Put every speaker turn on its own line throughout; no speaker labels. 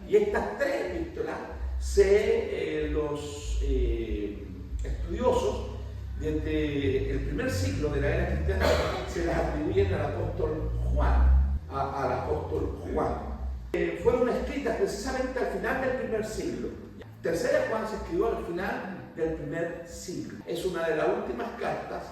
Y estas tres epístolas, los estudiosos desde el primer siglo de la era cristiana se las atribuyen al apóstol Juan, al apóstol Juan. Fueron escritas precisamente al final del primer siglo. Tercera Juan se escribió al final del primer siglo. Es una de las últimas cartas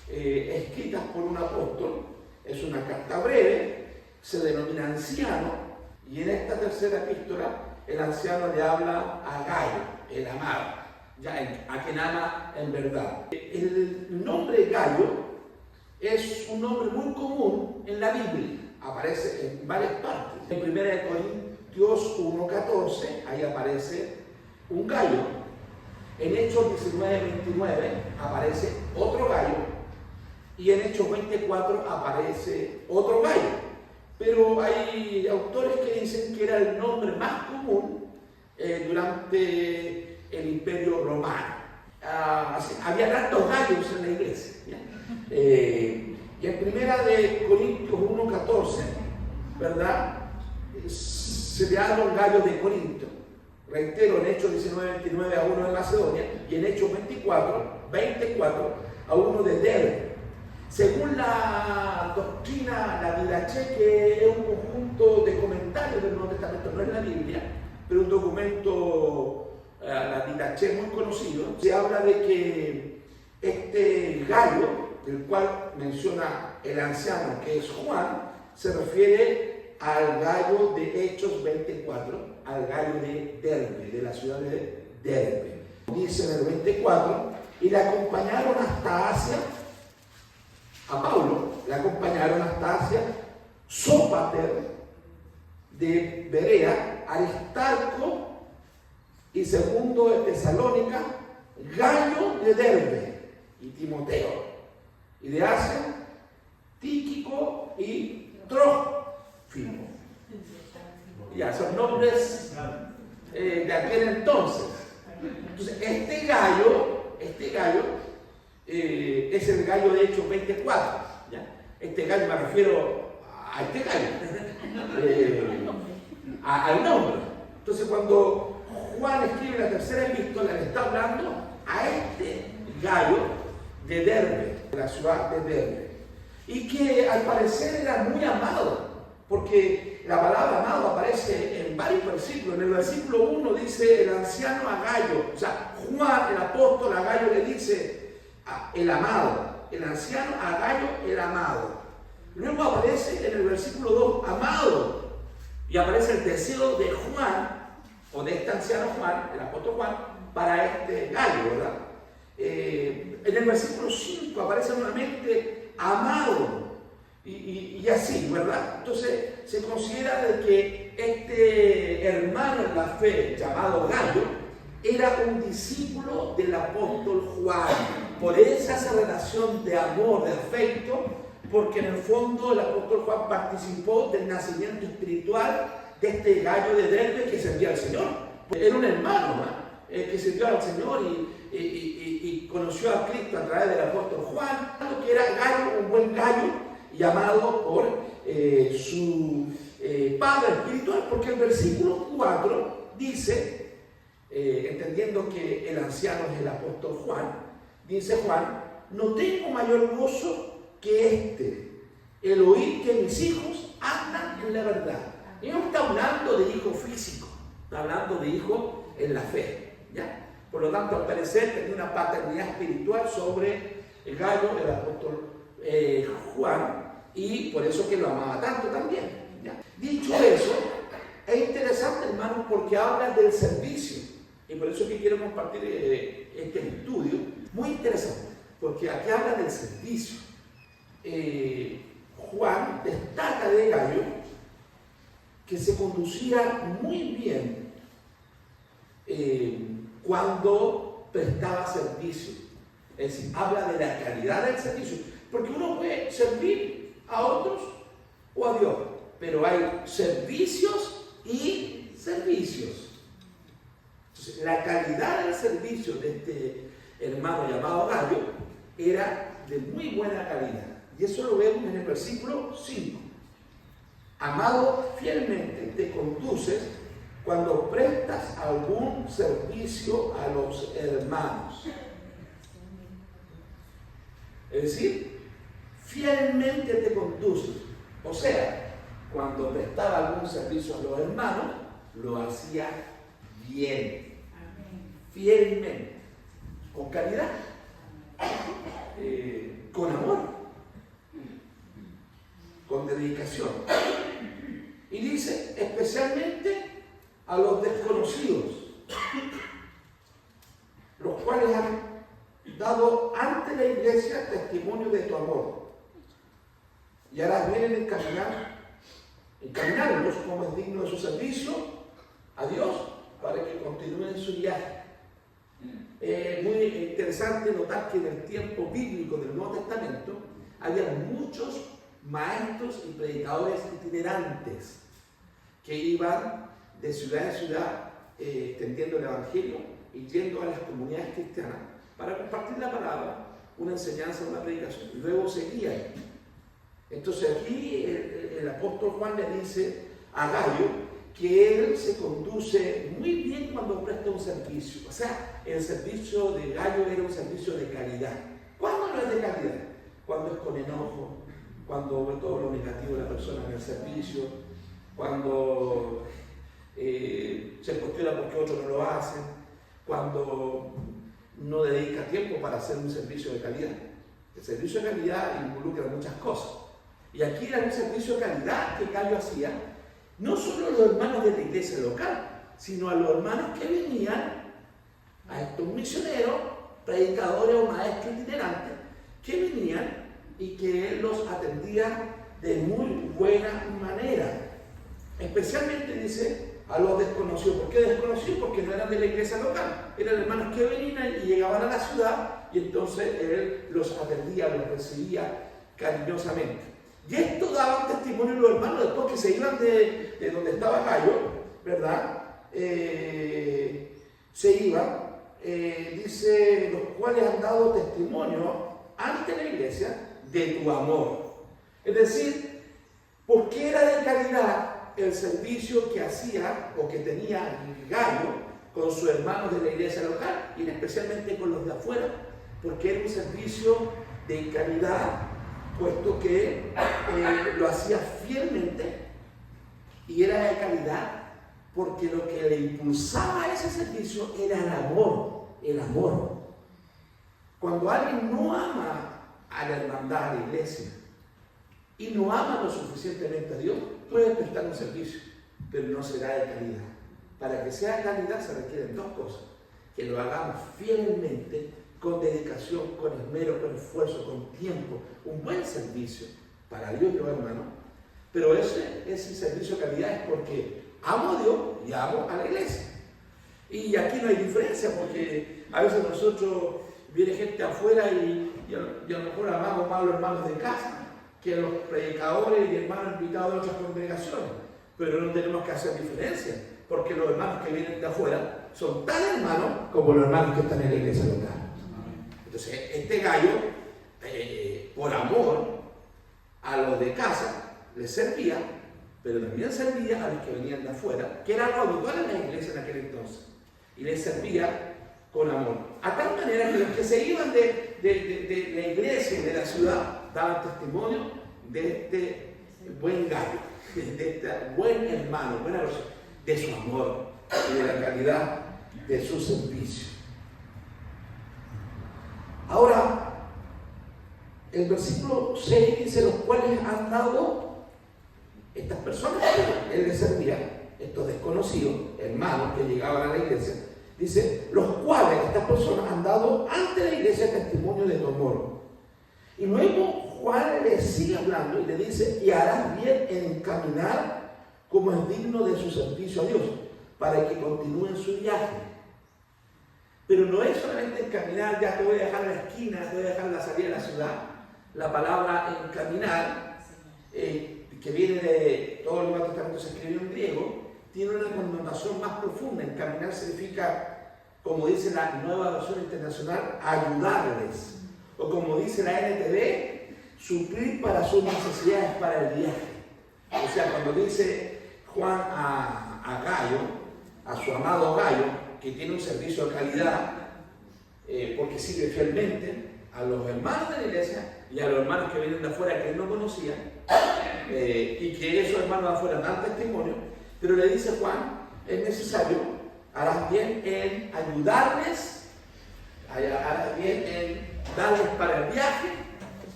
escritas por un apóstol. Es una carta breve, se denomina anciano, y en esta tercera epístola el anciano le habla a Gayo, el amado, a quien ama en verdad. El nombre Gayo es un nombre muy común en la Biblia, aparece en varias partes. En 1 Corintios 1:14, ahí aparece un gallo. En Hechos 19:29 aparece otro gallo. Y en Hechos 24 aparece otro gallo. Pero hay autores que dicen que era el nombre más común durante el Imperio Romano. Había tantos gallos en la iglesia. Y en 1 Corintios 1:14, ¿verdad? Se le habla un gallo de Corinto. Reitero, en Hechos 19:29 a uno de Macedonia, y en Hechos 24 a uno de Derbe. Según la doctrina, la Didache, que es un conjunto de comentarios del Nuevo Testamento, no es la Biblia, pero un documento, la Didache muy conocido, se habla de que este gallo, del cual menciona el anciano, que es Juan, se refiere al gallo de Hechos 24, al gallo de Derbe, de la ciudad de Derbe. Dice en el 24, y le acompañaron hasta Asia. A Pablo le acompañaron hasta Asia Sópater de Berea, Aristarco y Segundo de Tesalónica, Gayo de Derbe y Timoteo. Y de Asia, Tíquico y Trófimo. Ya son nombres de aquel entonces. Entonces, este gallo es el gallo de Hechos 24. ¿Ya? Este gallo, me refiero a este gallo, al nombre. Entonces, cuando Juan escribe la tercera epístola, le está hablando a este gallo de Derbe, de la ciudad de Derbe, y que al parecer era muy amado, porque la palabra amado aparece en varios versículos. En el versículo 1 dice el anciano a Gayo, o sea, Juan, el apóstol, a Gayo le dice el amado, el anciano a Gayo el amado. Luego aparece en el versículo 2 amado, y aparece el deseo de Juan, o de este anciano Juan, el apóstol Juan, para este gallo, ¿verdad? En el versículo 5 aparece nuevamente amado, y así, ¿verdad? Entonces se considera de que este hermano en la fe llamado Gayo era un discípulo del apóstol Juan. Por esa relación de amor, de afecto, porque en el fondo el apóstol Juan participó del nacimiento espiritual de este gallo de Derbe que servía al Señor. Era un hermano que sirvió al Señor y conoció a Cristo a través del apóstol Juan, que era gallo, un buen gallo, llamado por su padre espiritual, porque el versículo 4 dice, entendiendo que el anciano es el apóstol Juan, dice Juan, no tengo mayor gozo que el oír que mis hijos andan en la verdad. Y no está hablando de hijo físico, está hablando de hijo en la fe, ¿ya? Por lo tanto, al parecer tenía una paternidad espiritual sobre el gallo del apóstol Juan, y por eso que lo amaba tanto también, ¿ya? Dicho eso, es interesante, hermanos, porque habla del servicio, y por eso que quiero compartir este estudio, muy interesante, porque aquí habla del servicio. Juan destaca de Gayo que se conducía muy bien cuando prestaba servicio. Es decir, habla de la calidad del servicio, porque uno puede servir a otros o a Dios, pero hay servicios y servicios. Entonces, la calidad del servicio de este hermano llamado Gayo era de muy buena calidad, y eso lo vemos en el versículo 5. Amado, fielmente te conduces cuando prestas algún servicio a los hermanos. Es decir, fielmente te conduces. O sea, cuando prestaba algún servicio a los hermanos, lo hacía bien, fielmente, con caridad, con amor, con dedicación. Y dice, especialmente a los desconocidos, los cuales han dado ante la iglesia testimonio de tu amor. Y harás bien en encaminarlos como es digno de su servicio a Dios para que continúen su viaje. Muy interesante notar que en el tiempo bíblico del Nuevo Testamento había muchos maestros y predicadores itinerantes que iban de ciudad en ciudad extendiendo el Evangelio y yendo a las comunidades cristianas para compartir la palabra, una enseñanza, una predicación, y luego seguían. Entonces aquí el apóstol Juan le dice a Gallo que él se conduce muy bien cuando presta un servicio. O sea, el servicio de Gallo era un servicio de calidad. ¿Cuándo no es de calidad? Cuando es con enojo, cuando ve todo lo negativo de la persona en el servicio, cuando se cuestiona por qué otros no lo hacen, cuando no dedica tiempo para hacer un servicio de calidad. El servicio de calidad involucra muchas cosas. Y aquí era un servicio de calidad que Gallo hacía, no solo a los hermanos de la iglesia local, sino a los hermanos que venían, a estos misioneros, predicadores o maestros itinerantes, que venían y que él los atendía de muy buena manera. Especialmente dice a los desconocidos. ¿Por qué desconocidos? Porque no eran de la iglesia local, eran hermanos que venían y llegaban a la ciudad y entonces él los atendía, los recibía cariñosamente. Y esto daba un testimonio a los hermanos después que se iban de donde estaba Gallo, ¿verdad? Se iban, dice, los cuales han dado testimonio ante la iglesia de tu amor. Es decir, ¿por qué era de calidad el servicio que hacía o que tenía Gallo con sus hermanos de la iglesia local y especialmente con los de afuera? Porque era un servicio de calidad, puesto que lo hacía fielmente, y era de calidad porque lo que le impulsaba a ese servicio era el amor, el amor. Cuando alguien no ama a la hermandad, a la iglesia, y no ama lo suficientemente a Dios, puede prestar un servicio, pero no será de calidad. Para que sea de calidad se requieren dos cosas: que lo hagamos fielmente, con dedicación, con esmero, con esfuerzo, con tiempo, un buen servicio para Dios y los hermanos. Pero ese servicio de calidad es porque amo a Dios y amo a la iglesia. Y aquí no hay diferencia, porque a veces nosotros viene gente afuera y a lo mejor amamos más a los hermanos de casa que a los predicadores y hermanos invitados de otras congregaciones. Pero no tenemos que hacer diferencia, porque los hermanos que vienen de afuera son tan hermanos como los hermanos que están en la iglesia local. Entonces, este Gallo, por amor a los de casa, les servía, pero también servía a los que venían de afuera, que era algo habitual en la iglesia en aquel entonces, y les servía con amor. A tal manera que los que se iban de la iglesia y de la ciudad daban testimonio de este buen Gallo, de este buen hermano, buena persona, de su amor y de la calidad de su servicio. Ahora, el versículo 6 dice: los cuales han dado estas personas que él les servía, estos desconocidos, hermanos que llegaban a la iglesia, dice, los cuales estas personas han dado ante la iglesia testimonio de tu amor. Y luego Juan le sigue hablando y le dice: y harás bien en caminar como es digno de su servicio a Dios, para que continúen su viaje. Pero no es solamente encaminar, ya te voy a dejar en la esquina, te voy a dejar en la salida de la ciudad. La palabra encaminar, que viene de todo el Nuevo Testamento, se escribió en griego, tiene una connotación más profunda. Encaminar significa, como dice la Nueva Versión Internacional, ayudarles. O como dice la NTV, suplir para sus necesidades para el viaje. O sea, cuando dice Juan a Gallo, a su amado Gayo, que tiene un servicio de calidad, porque sirve fielmente a los hermanos de la iglesia y a los hermanos que vienen de afuera que él no conocía, y que esos hermanos de afuera dan testimonio, pero le dice Juan, es necesario, harás bien en ayudarles, harás bien en darles para el viaje,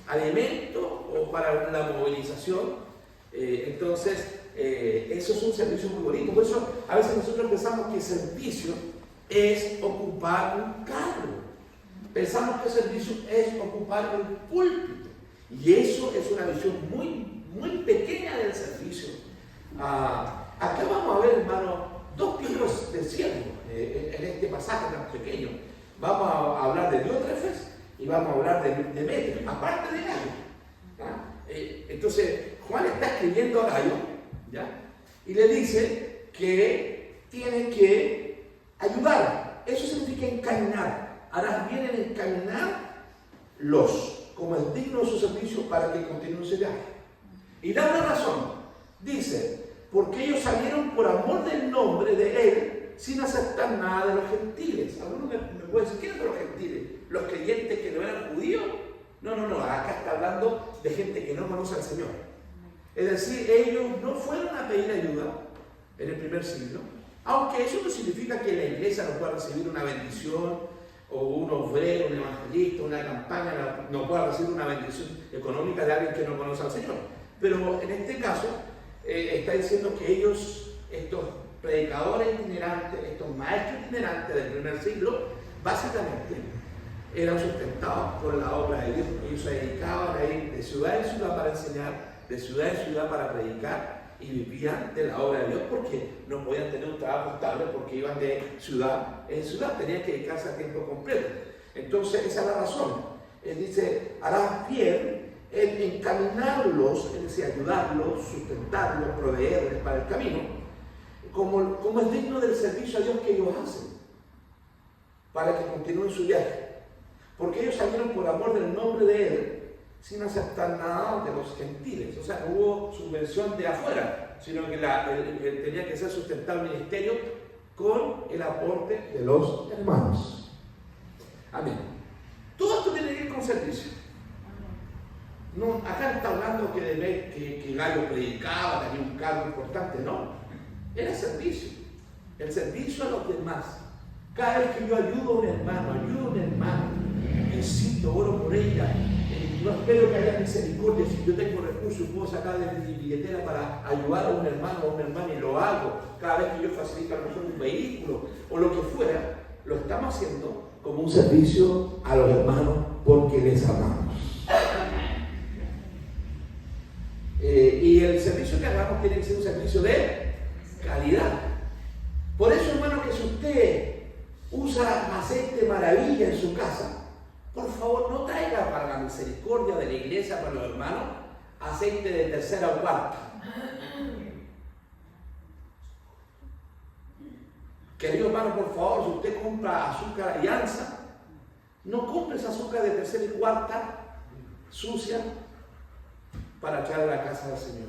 alimento o para la movilización. Entonces, eso es un servicio muy bonito. Por eso a veces nosotros pensamos que servicio es ocupar un cargo. Pensamos que servicio es ocupar un púlpito. Y eso es una visión muy, muy pequeña del servicio. Acá vamos a ver, hermano, dos tipos de siervos en este pasaje tan pequeño. Vamos a hablar de Diótrefes y vamos a hablar de Demetrio, aparte de Gayo. Entonces, Juan está escribiendo a Gayo, ¿ya? Y le dice que tiene que ayudar. Eso significa encaminar. Harás bien en encaminarlos, como es digno de su servicio, para que continúen su viaje. Y da una razón. Dice, porque ellos salieron por amor del nombre de él, sin aceptar nada de los gentiles. ¿Alguno me puede decir, ¿quiénes son los gentiles? ¿Los creyentes que no eran judíos? No, acá está hablando de gente que no conoce al Señor. Es decir, ellos no fueron a pedir ayuda en el primer siglo, aunque eso no significa que la iglesia no pueda recibir una bendición, o un obrero, un evangelista, una campaña, no pueda recibir una bendición económica de alguien que no conoce al Señor. Pero en este caso, está diciendo que ellos, estos predicadores itinerantes, estos maestros itinerantes del primer siglo, básicamente eran sustentados por la obra de Dios. Ellos se dedicaban a ir de ciudad en ciudad para enseñar, de ciudad en ciudad para predicar, y vivían de la obra de Dios porque no podían tener un trabajo estable, porque iban de ciudad en ciudad, tenían que dedicarse a tiempo completo. Entonces esa es la razón. Él dice, harás bien en encaminarlos, es decir, ayudarlos, sustentarlos, proveerles para el camino, como es digno del servicio a Dios que ellos hacen, para que continúen su viaje. Porque ellos salieron por amor del nombre de él, sin aceptar nada de los gentiles. O sea, no hubo subvención de afuera, sino que tenía que ser sustentado el ministerio con el aporte de los hermanos. Amén. Todo esto tiene que ir con servicio. No, acá no está hablando que Gayo predicaba, tenía un cargo importante, no. Era servicio. El servicio a los demás. Cada vez que yo ayudo a un hermano, necesito, oro por ella. No espero que haya misericordia. Si yo tengo recursos, puedo sacar de mi billetera para ayudar a un hermano o a una hermana, y lo hago. Cada vez que yo facilito a lo mejor un vehículo o lo que fuera, lo estamos haciendo como un servicio a los hermanos porque les amamos. Y el servicio que hagamos tiene que ser un servicio de calidad. Por eso, hermano, que si usted usa aceite maravilla en su casa, por favor, no traiga para la misericordia de la iglesia, para los hermanos, aceite de tercera o cuarta. Querido hermano, por favor, si usted compra azúcar Alianza, no compre esa azúcar de tercera y cuarta sucia para echar a la casa del Señor.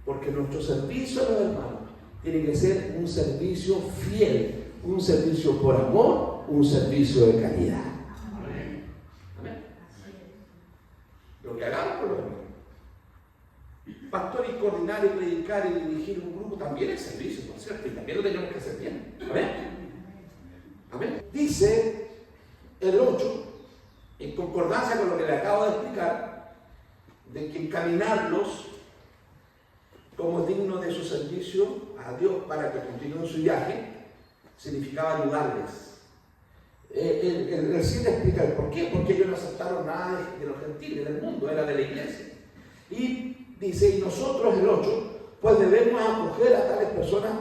Porque nuestro servicio a los hermanos tiene que ser un servicio fiel, un servicio por amor, un servicio de calidad. Lo que hagamos por los hermanos. Pastor, y coordinar y predicar y dirigir un grupo también es servicio, por cierto, y también lo tenemos que hacer bien. Amén. Amén. Dice el 8, en concordancia con lo que le acabo de explicar, de que encaminarlos como digno de su servicio a Dios para que continúen su viaje significaba ayudarles. El 7 explica el por qué, porque ellos no aceptaron nada de los gentiles del mundo, era de la iglesia. Y dice, y nosotros, el 8, pues debemos acoger a tales personas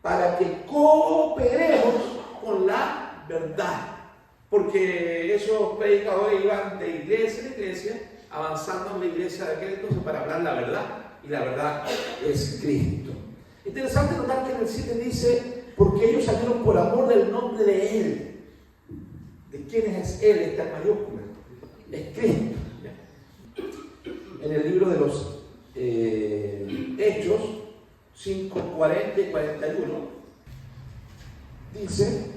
para que cooperemos con la verdad. Porque esos predicadores iban de iglesia en iglesia, avanzando en la iglesia de aquel entonces para hablar la verdad, y la verdad es Cristo. Interesante notar que en el 7 dice, porque ellos salieron por amor del nombre de Él. ¿De quién es Él? Está en mayúscula. Es Cristo. En el libro de los Hechos 5, 40 y 41, dice,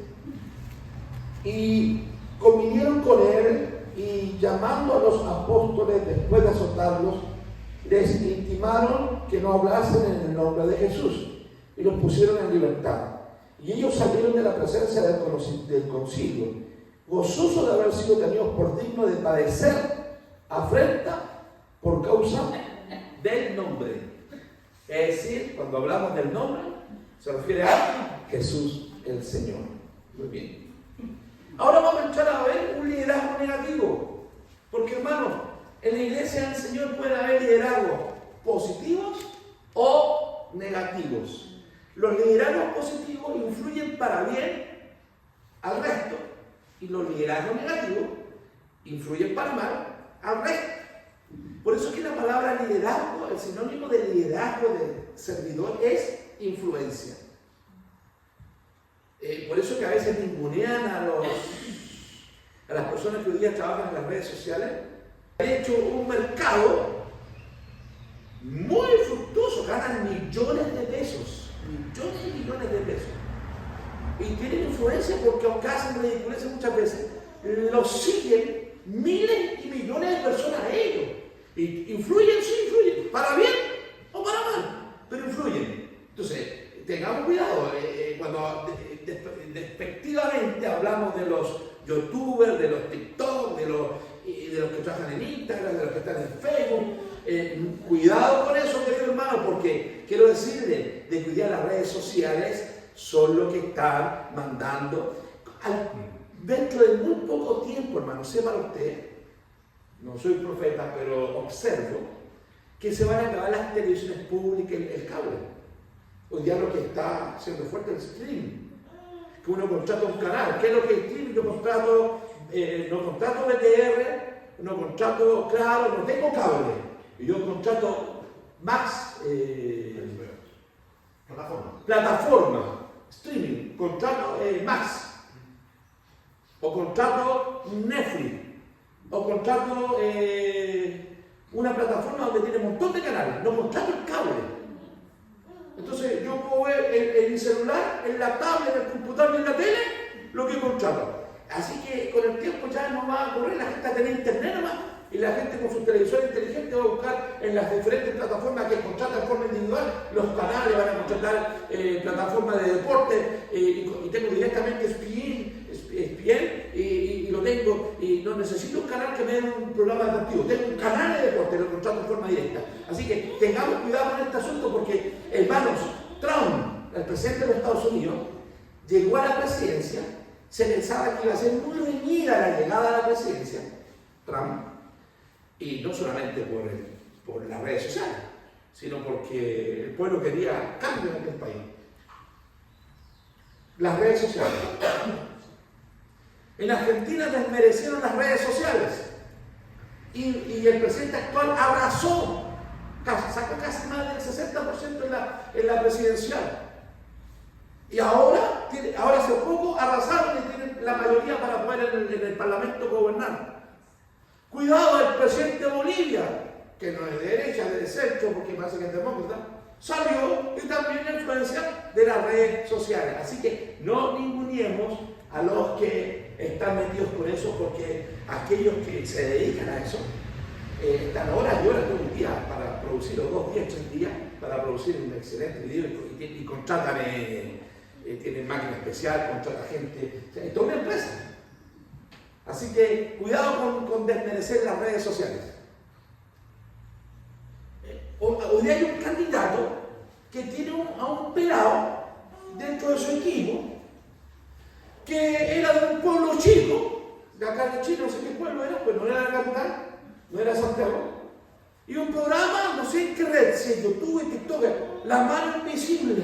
y convinieron con él y llamando a los apóstoles después de azotarlos, les intimaron que no hablasen en el nombre de Jesús y los pusieron en libertad. Y ellos salieron de la presencia del concilio, gozosos de haber sido tenidos por dignos de padecer afrenta por causa del nombre. Es decir, cuando hablamos del nombre, se refiere a Jesús el Señor. Muy bien. Ahora vamos a entrar a ver un liderazgo negativo. Porque, hermanos, en la iglesia del Señor pueden haber liderazgos positivos o negativos. Los liderazgos positivos influyen para bien al resto y los liderazgos negativos influyen para mal al resto. Por eso es que la palabra liderazgo, el sinónimo de liderazgo de servidor es influencia. Por eso que a veces ningunean a las personas que hoy día trabajan en las redes sociales. Han hecho un mercado muy fructuoso, ganan millones de pesos, millones y millones de pesos. Y tienen influencia porque aunque hacen ridiculeces muchas veces, los siguen miles y millones de personas a ellos. Y influyen, sí, influyen, para bien o para mal, pero influyen. Entonces, tengamos cuidado, cuando despectivamente hablamos de los youtubers, de los TikTok, de los que trabajan en Instagram, de los que están en Facebook, cuidado con eso, querido hermano, porque quiero decirle de cuidar las redes sociales son los que están mandando. Dentro de muy poco tiempo, hermano, sepa usted, no soy profeta, pero observo que se van a acabar las televisiones públicas, el cable. Hoy día lo que está siendo fuerte es el streaming. Que uno contrata un canal. ¿Qué es lo que es streaming? Yo no contrato BTR, no contrato Claro, no tengo cable. Y yo contrato Max, plataforma, streaming, contrato Max. O contrato Netflix. O contrato una plataforma donde tiene un montón de canales. No contrato el cable. Entonces yo puedo ver en mi celular, en la tablet, en el computador y en la tele lo que contrato. Así que con el tiempo ya no va a ocurrir, la gente va a tener internet nomás y la gente con su televisor inteligente va a buscar en las diferentes plataformas que contratan de forma individual los canales, van a contratar plataformas de deporte y tengo directamente ESPN y lo tengo y no necesito un canal que me dé un programa deportivo, tengo un canal de deporte, lo contrato de forma directa. Así que tengamos cuidado con este asunto porque, hermanos, Trump, el presidente de los Estados Unidos, llegó a la presidencia, se pensaba que iba a ser muy reñida la llegada a la presidencia, Trump, y no solamente por las redes sociales, sino porque el pueblo quería cambio en aquel país. Las redes sociales. En Argentina desmerecieron las redes sociales y el presidente actual abrazó, sacó casi más del 60% en la presidencial. Y ahora hace poco arrasaron y tienen la mayoría para poder en el Parlamento gobernar. Cuidado, el presidente de Bolivia, que no es de derecha, de centro, porque parece que es demócrata, salió y también la influencia de las redes sociales. Así que no ninguneemos a los que están metidos con eso, porque aquellos que se dedican a eso están horas y horas todo el día para producir, o 2 días, 3 días, para producir un excelente video y contratan, tienen máquina especial, contratan gente, o sea, es toda una empresa. Así que cuidado con desmerecer las redes sociales. Hoy hay un candidato que tiene a un pelado dentro de su equipo que era de un pueblo chico, de acá de Chile, no sé qué pueblo era, pues no era la capital, no era Santiago, y un programa, no sé en qué red, si en YouTube, TikTok, La Mano Invisible,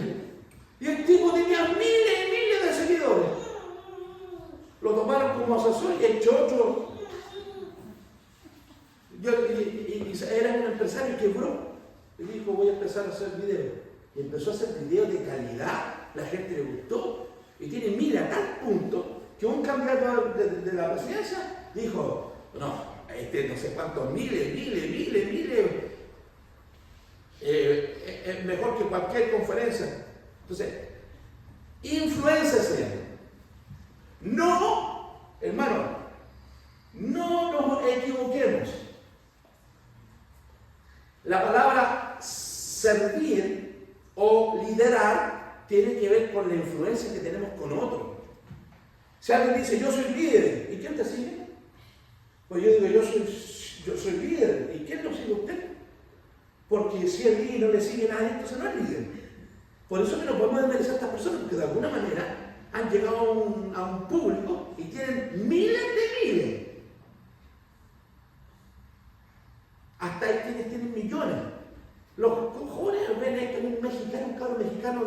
y el tipo tenía miles y miles de seguidores. Lo tomaron como asesor y el chocho era un empresario y quebró. Y dijo, voy a empezar a hacer videos. Y empezó a hacer videos de calidad, la gente le gustó. Y tiene mira a tal punto que un candidato de la presidencia dijo, no sé cuántos miles, es mejor que cualquier conferencia. Entonces, influencia se llama. No, hermano, no nos equivoquemos. La palabra servir o liderar tiene que ver con la influencia que tenemos con otros. Si alguien dice, yo soy líder, ¿y quién te sigue? Pues yo digo, yo soy líder, ¿y quién lo sigue usted? Porque si es líder y no le sigue nadie, entonces no es líder. Por eso que no podemos desmerecer a estas personas, porque de alguna manera han llegado a un público y tienen miles de miles. Hasta hay quienes tienen millones. Los jóvenes ven esto, un cabro mexicano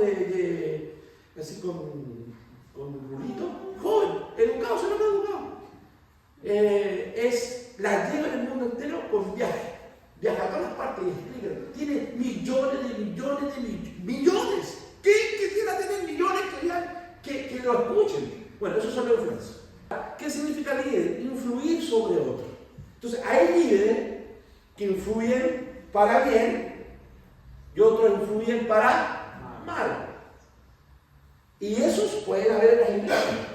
así con rulito, joven, educado, se lo ha educado. La lleva en el mundo entero con viaje. Viaja a todas partes y explica. Tiene millones. ¿Quién quisiera tener millones que lo escuchen? Bueno, eso son las influencias. ¿Qué significa líder? Influir sobre otros. Entonces, hay líderes que influyen para bien y otros influyen para mal. Y esos pueden haber en las iglesias.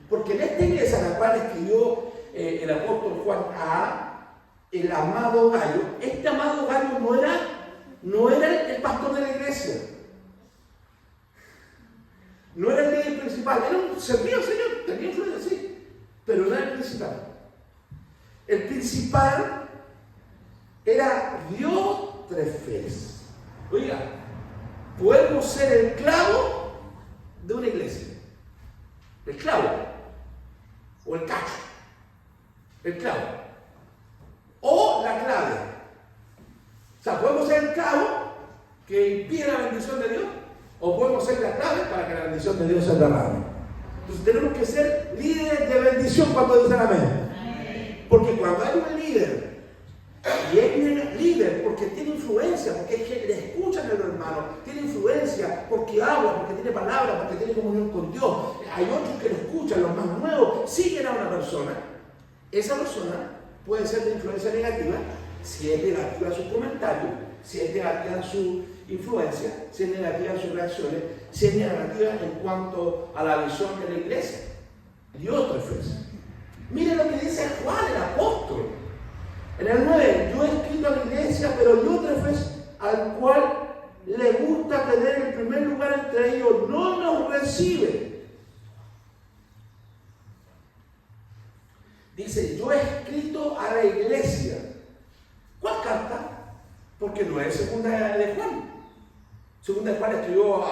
Porque en esta iglesia, a la cual escribió el apóstol Juan el amado Gallo, este amado Gallo no era el pastor de la iglesia. No era el líder principal, servía al Señor, tenía influencia, sí, pero no era el principal. El principal era Diótrefes. Oiga, podemos ser el clavo de una iglesia. El clavo. O el cacho. El clavo. O la clave. O sea, podemos ser el clavo que impide la bendición de Dios. O podemos ser la clave para que la bendición de Dios se derrame. Entonces tenemos que ser líderes de bendición cuando dicen amén. Porque cuando hay un líder, y es líder porque tiene influencia, porque le escuchan a los hermanos, tiene influencia porque habla, porque tiene palabra, porque tiene comunión con Dios. Hay otros que lo escuchan, los más nuevos, siguen a una persona. Esa persona puede ser de influencia negativa, si es negativa su comentario, si es negativa su influencia, si es negativa sus reacciones, si es negativa en cuanto a la visión de la iglesia. Diótrefes. Miren lo que dice Juan, el apóstol. En el 9, yo he escrito a la iglesia, pero Diótrefes, al cual le gusta tener el primer lugar entre ellos, no nos recibe. Dice, yo he escrito a la iglesia. ¿Cuál carta? Porque no es segunda de Juan. Segunda de Juan escribió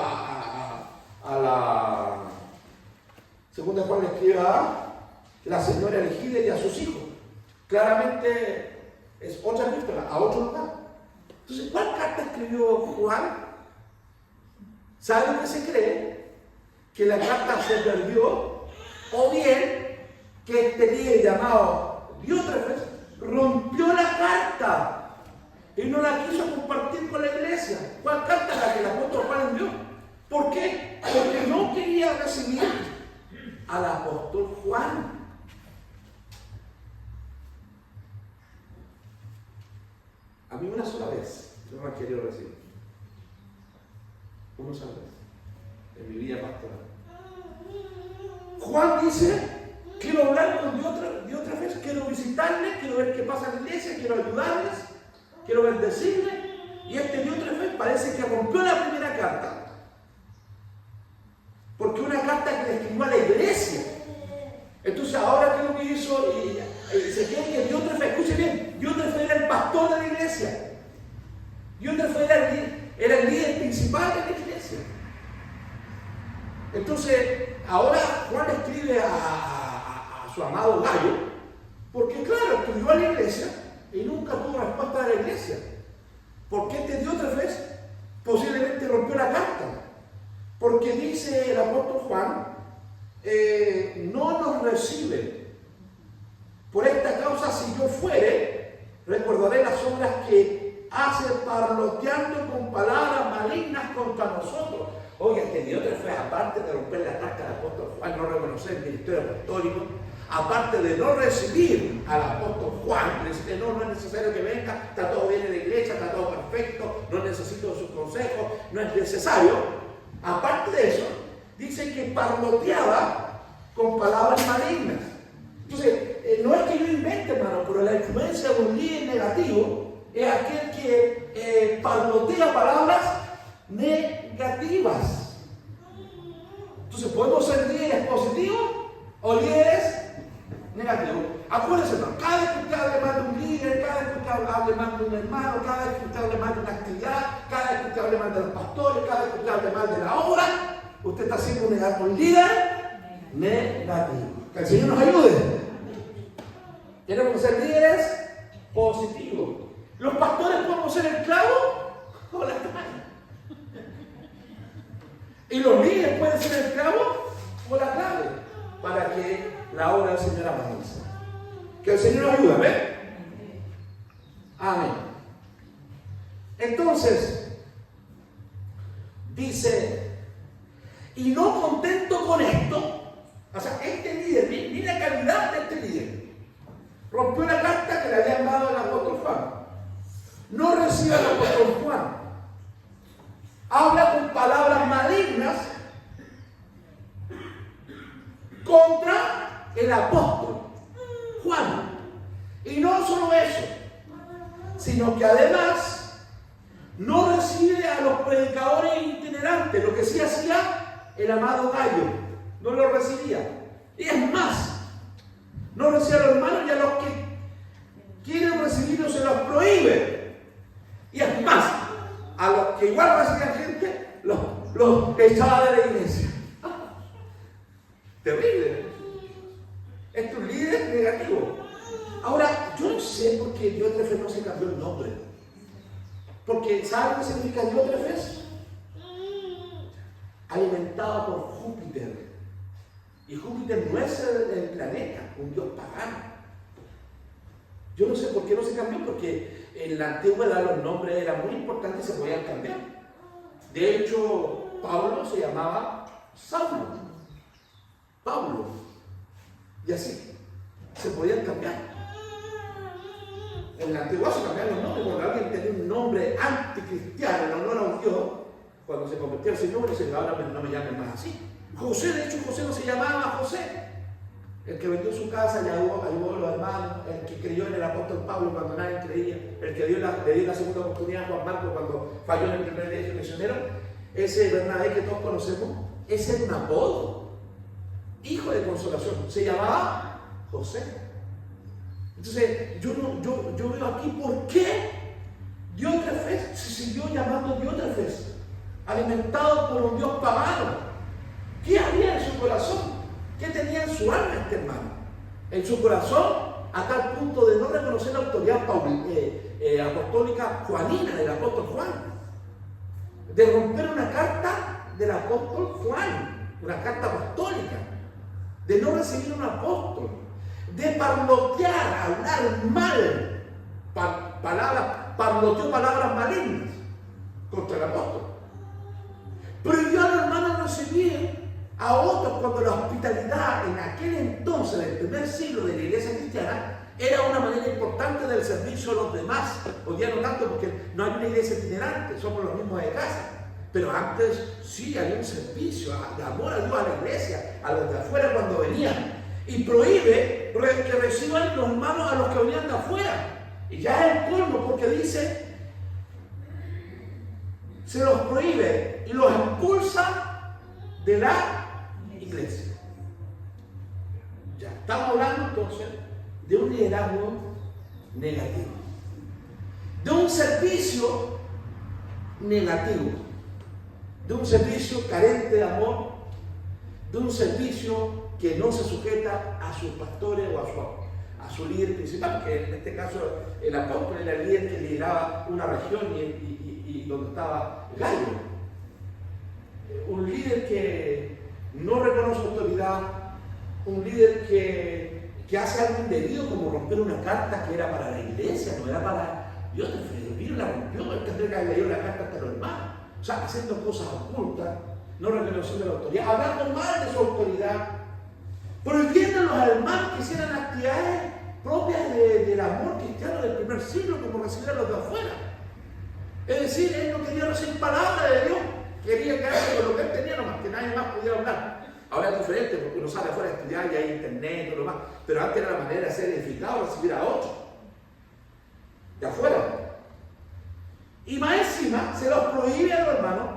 Segunda de Juan le escribió a la señora elegida y a sus hijos. Claramente es otra epístola, a otro lugar. Entonces, ¿cuál carta escribió Juan? ¿Sabe lo que se cree? Que la carta se perdió, o bien que este líder llamado Diótrefes rompió la carta y no la quiso compartir con la iglesia. ¿Cuál carta es la que el apóstol Juan envió? ¿Por qué? Porque no quería recibir al apóstol Juan. A mí una sola vez yo no he querido recibir. Una sola vez en mi vida pastoral. Juan dice, quiero hablar con Diótrefes, quiero visitarle, quiero ver qué pasa en la iglesia, quiero ayudarles, quiero bendecirle. Y este Diótrefes parece que rompió la primera carta. Porque una carta que le escribió a la iglesia. Entonces ahora, ¿qué es lo que hizo? Y se cree que Diótrefes, escuche bien, Diótrefes era el pastor de la iglesia. Diótrefes era el líder principal de la iglesia. Entonces, ahora Juan escribe a su amado Gallo, porque claro, estudió a la iglesia y nunca tuvo respuesta de la iglesia. Porque este Diótrefes posiblemente rompió la carta. Porque dice el apóstol Juan, no nos recibe. Por esta causa, si yo fuere, recordaré las obras que hace parloteando con palabras malignas contra nosotros. Oye, este Diótrefes, aparte de romper la carta del apóstol Juan, no reconocer el ministerio apostólico, aparte de no recibir al apóstol Juan, decirle, no es necesario que venga, está todo bien en la iglesia, está todo perfecto, no necesito sus consejos, no es necesario. Aparte de eso, dice que parloteaba con palabras malignas. Entonces, no es que yo invente, hermano, pero la influencia de un líder negativo es aquel que palmotea palabras negativas. Entonces, ¿podemos ser líderes positivos o líderes negativos? Acuérdense, hermano, cada vez que usted hable mal de un líder, cada vez que usted hable mal de un hermano, cada vez que usted hable mal de una actividad, cada vez que usted hable mal de los pastores, cada vez que usted hable mal de la obra, usted está siendo un líder negativo. Que el Señor nos ayude. Tenemos que ser líderes positivos. Los pastores podemos ser el clavo o la caña. Y los líderes pueden ser el clavo o la clave para que la obra del Señor avance. Que el Señor nos ayude, ¿ven? Amén. Entonces, dice, y no contento con esto, o sea, este líder, mira la calidad de este líder. Rompió la carta que le habían dado al apóstol Juan. No recibe al apóstol Juan. Habla con palabras malignas contra el apóstol Juan. Y no solo eso, sino que además no recibe a los predicadores itinerantes, lo que sí hacía el amado Gallo, no lo recibía. Y es más, no recibe a los hermanos y a los que quieren recibirlos se los prohíbe. Y es más, a los que igual recibían gente, los echaba de la iglesia. Terrible. Este es un líder negativo. Ahora, yo no sé por qué Diótrefes no se cambió el nombre. Porque, ¿saben qué significa Diótrefes? Alimentado por Júpiter. Y Júpiter no es el planeta, un dios pagano. Yo no sé por qué no se cambió, porque en la antigüedad los nombres eran muy importantes y se podían cambiar. De hecho, Pablo se llamaba Saulo. Pablo. Y así, se podían cambiar. En la antigüedad se cambiaban los nombres. Cuando alguien tenía un nombre anticristiano en honor a un dios, cuando se convertía al Señor, dice, ahora no me llamen más así. José, de hecho, José no se llamaba José. El que vendió su casa ayudó a los hermanos, el que creyó en el apóstol Pablo cuando nadie creía, el que le dio la segunda oportunidad a Juan Marcos cuando falló en el primer viaje misionero, ese Bernabé que todos conocemos, ese era un apodo, hijo de consolación, se llamaba José. Entonces, yo veo aquí por qué Diótrefes se siguió llamando Diótrefes, alimentado por un dios pagano. ¿Qué había en su corazón? ¿Qué tenía en su alma este hermano? En su corazón, a tal punto de no reconocer la autoridad apostólica juanina del apóstol Juan, de romper una carta del apóstol Juan, una carta apostólica, de no recibir un apóstol, de parlotear, hablar mal, parloteó palabras malignas contra el apóstol. Prohibió a los hermanos recibir a otros cuando la hospitalidad en aquel entonces, en el primer siglo de la iglesia cristiana, era una manera importante del servicio a los demás. Hoy día no tanto porque no hay una iglesia itinerante, somos los mismos de casa. Pero antes sí había un servicio de amor a Dios, a la iglesia, a los de afuera cuando venían. Y prohíbe que reciban los hermanos a los que venían de afuera. Y ya es el colmo porque dice, se los prohíbe y los expulsa de la iglesia. Ya estamos hablando entonces de un liderazgo negativo, de un servicio negativo, de un servicio carente de amor, de un servicio que no se sujeta a sus pastores o a su líder principal, que en este caso el apóstol era el líder que lideraba una región y donde estaba Gallo. Un líder que no reconoce autoridad, un líder que hace algo indebido como romper una carta que era para la iglesia, no era para Dios. Dios la rompió, él tendría que haber leído la carta hasta los hermanos. O sea, haciendo cosas ocultas, no reconociendo la autoridad, hablando mal de su autoridad, prohibiendo a los hermanos que hicieran actividades propias del amor cristiano del primer siglo, como recibir a los de afuera. Es decir, él no quería recibir palabra de Dios, quería quedarse con lo que él tenía nomás, que nadie más pudiera hablar. Ahora es diferente porque uno sale afuera a estudiar y hay internet y todo lo demás, pero antes era la manera de ser edificado, recibir a otros de afuera. Y más encima se los prohíbe a los hermanos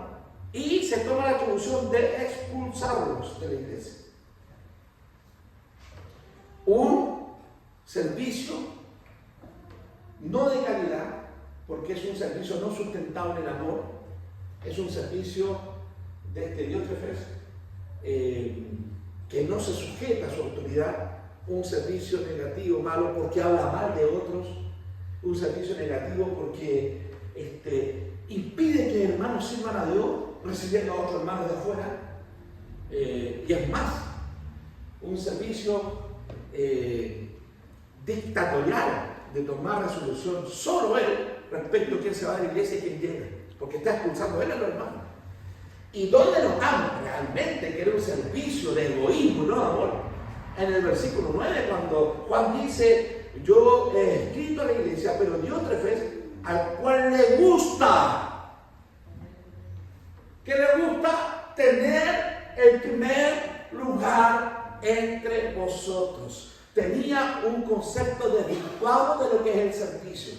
y se toma la atribución de expulsarlos de la iglesia. Un servicio no de calidad, porque es un servicio no sustentado en el amor, es un servicio de este Diótrefes que no se sujeta a su autoridad, un servicio negativo, malo, porque habla mal de otros, un servicio negativo porque impide que hermanos sirvan a Dios, recibiendo a otros hermanos de afuera, y es más, un servicio dictatorial de tomar resolución solo él respecto a quién se va de la iglesia y quién llega, porque está expulsando él a los hermanos. ¿Y dónde notamos realmente que era un servicio de egoísmo, no de amor? En el versículo 9, cuando Juan dice: yo he escrito a la iglesia, pero Diótrefes, al cual le gusta, que le gusta tener el primer lugar entre vosotros. Tenía un concepto desvirtuado de lo que es el servicio,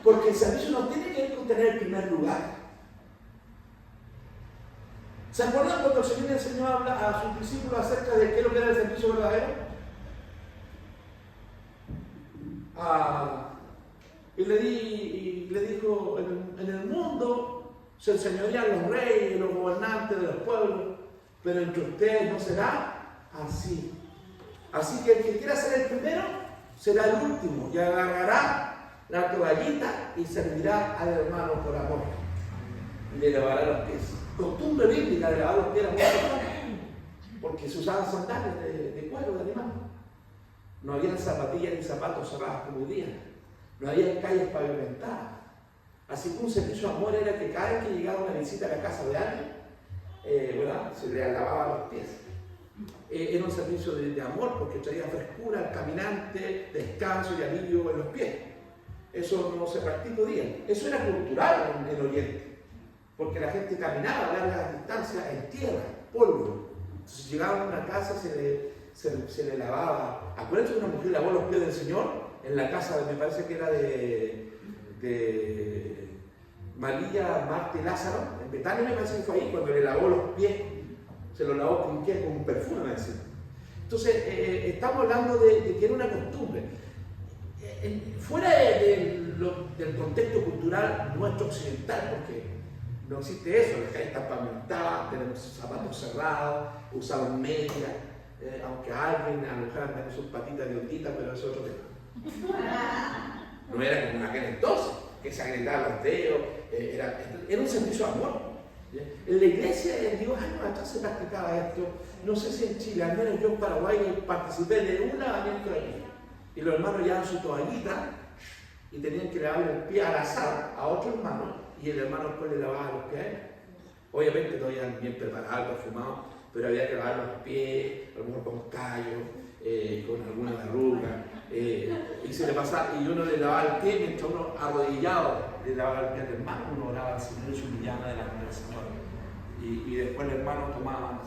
porque el servicio no tiene que ver con tener el primer lugar. ¿Se acuerdan cuando el Señor le enseñó a sus discípulos acerca de qué es lo que era el servicio verdadero? Y le dijo: en el mundo se enseñarían los reyes y los gobernantes de los pueblos, pero entre ustedes no será así. Así que el que quiera ser el primero será el último y agarrará la toallita y servirá al hermano por amor y le lavará los pies. Costumbre bíblica de lavar los pies a muchos hermanos, porque se usaban sandalias de cuero de animal. No había zapatillas ni zapatos cerrados como hoy día. No había calles pavimentadas. Así que un servicio de amor era que cada vez que llegaba una visita a la casa de alguien, se le lavaba los pies. Era un servicio de amor porque traía frescura al caminante, descanso y alivio en los pies. Eso no se practica hoy día. Eso era cultural en el Oriente, porque la gente caminaba a largas distancias en tierra, polvo. Entonces llegaba a una casa, se le lavaba. Acuérdense que una mujer lavó los pies del Señor en la casa, me parece que era de María, Marta y Lázaro, en Betania, me parece que fue ahí, cuando le lavó los pies, se los lavó con un perfume, me decía. Entonces, estamos hablando de que era una costumbre. Fuera del contexto cultural nuestro occidental, porque no existe eso, las calles están pavimentadas, tenemos zapatos cerrados, usaban medias, aunque alguien a lo mejor anda con sus patitas de ondita, pero eso es otro tema. No era como en aquel entonces, que se agregaban los dedos, era un servicio de amor. En la iglesia de Dios, años atrás se practicaba esto. No sé si en Chile, al menos yo en Paraguay participé de un lavamiento de aquí. Y los hermanos llevaban su toallita y tenían que lavarle el pie al azar a otro hermano, y el hermano después le lavaba los pies a él. Obviamente todavía bien preparado, perfumado, pero había que lavar los pies, a lo mejor con callo, con alguna verruga, y se le pasaba, y uno le lavaba el pie mientras uno arrodillado le lavaba el pie al hermano, uno oraba al Señor y se humillaba delante del Señor. Y después el hermano tomaba,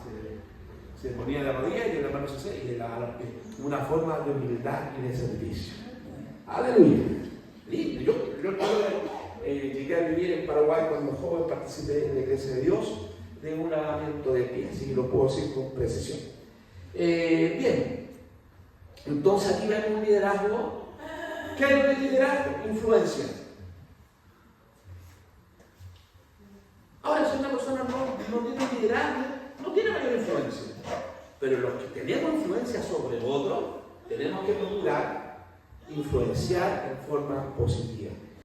se ponía de rodillas y el hermano se hacía y le lavaba los pies. Una forma de humildad y de servicio. Aleluya. Lindo. Yo llegué a vivir en Paraguay cuando joven, participé en la Iglesia de Dios de un lavamiento de pies, así que lo puedo decir con precisión. Bien, entonces aquí vemos un liderazgo. ¿Qué es el liderazgo? Influencia. Ahora, si una persona no tiene liderazgo, no tiene mayor influencia. Pero los que tenemos influencia sobre otros, tenemos que procurar influenciar en forma positiva.